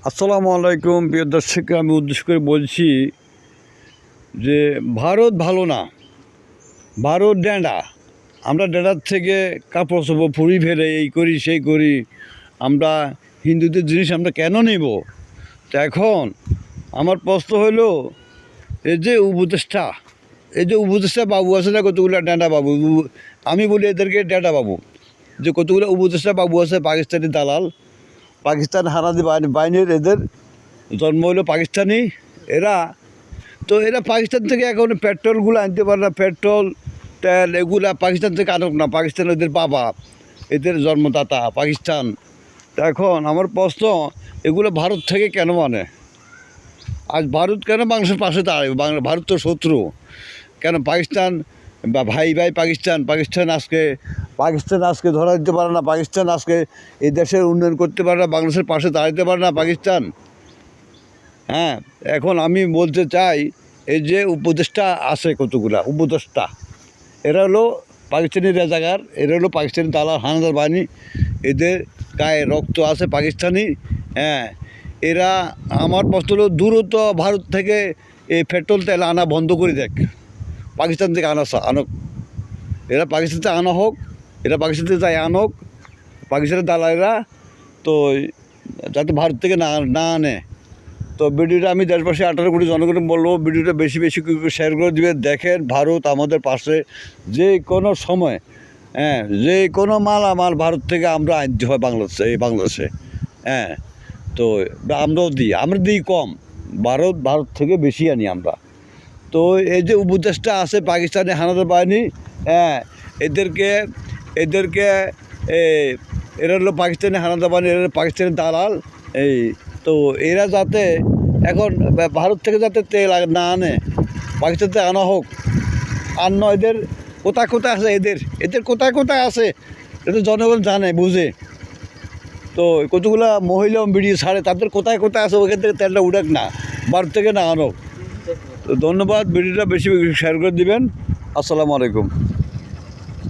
আসসালামু আলাইকুম প্রিয় দর্শককে আমি উদ্দেশ্য করে বলছি যে ভারত ভালো না, ভারত ড্যাঁড়া। আমরা ড্যাঁড়ার থেকে কাপড় চোপড় ফুরি ফেলে এই করি সেই করি, আমরা হিন্দুদের জিনিস আমরা কেন নেব? তো এখন আমার প্রশ্ন হলো, এই যে উপদেষ্টা বাবু আছে না, কতগুলো ড্যাঁড়া বাবু, আমি বলি এদেরকে ড্যাঁড়া বাবু, যে কতগুলো উপদেষ্টা বাবু আছে পাকিস্তানি দালাল, পাকিস্তান হানাদি বাহিনীর, এদের জন্ম হলো পাকিস্তানি। এরা পাকিস্তান থেকে এখন পেট্রোলগুলো আনতে পারে না, পেট্রোল তেল এগুলা পাকিস্তান থেকে আনুক না, পাকিস্তান এদের বাবা, এদের জন্মদাতা পাকিস্তান। তা এখন আমার প্রশ্ন, এগুলো ভারত থেকে কেন মানে? আজ ভারত কেন বাংলাদেশের পাশে দাঁড়াবে? ভারত তো শত্রু। কেন পাকিস্তান বা ভাই পাকিস্তান আজকে ধরা দিতে পারে না, পাকিস্তান আজকে এই দেশের উন্নয়ন করতে পারে না, বাংলাদেশের পাশে দাঁড়াতে পারে না পাকিস্তান। হ্যাঁ, এখন আমি বলতে চাই, এই যে উপদেষ্টা আছে কতগুলা উপদেষ্টা, এরা হলো পাকিস্তানি রেজাগার, এরা হলো পাকিস্তানি দালাল হানাদার বাহিনী, এদের গায়ে রক্ত আছে পাকিস্তানি। হ্যাঁ, এরা, আমার প্রশ্ন হলো দ্রুত ভারত থেকে এই পেট্রোল তেল আনা বন্ধ করে দেখ, পাকিস্তান থেকে আনক, এরা পাকিস্তান থেকে আনা হোক, এরা পাকিস্তান থেকে যাই আনক, পাকিস্তানের দালালেরা, তো যাতে ভারত থেকে না আনে। তো ভিডিওটা আমি দেশবাসী 18 কোটি জনগণ বলবো, ভিডিওটা বেশি শেয়ার করে দিবে। দেখেন, ভারত আমাদের পাশে, যে কোনো সময়, হ্যাঁ, যে কোনো মালামাল ভারত থেকে আমরা আনতে হয় বাংলাদেশে। হ্যাঁ, তো আমরা দিই কম, ভারত থেকে বেশি আনি আমরা। তো এই যে উপদেষ্টা আছে পাকিস্তানি হানাদার বাহিনী, হ্যাঁ, এদেরকে এরা হলো পাকিস্তানি হানাদার বাহিনী, এরা পাকিস্তানি দালাল। তো এরা যাতে এখন ভারত থেকে যাতে তেল না আনে, পাকিস্তান থেকে আনা হোক। আর নয়, এদের কোথায় আছে, এদের কোথায় আছে, এটা জনগণ জানে বুঝে। তো কতগুলা মহিলা ভিডিও ছাড়ে, তাদের কোথায় আছে, ওইখান থেকে তেলটা উঠাক না, ভারত থেকে না আনো। তো ধন্যবাদ, ভিডিওটা বেশি শেয়ার করে দিবেন। আসসালামু আলাইকুম।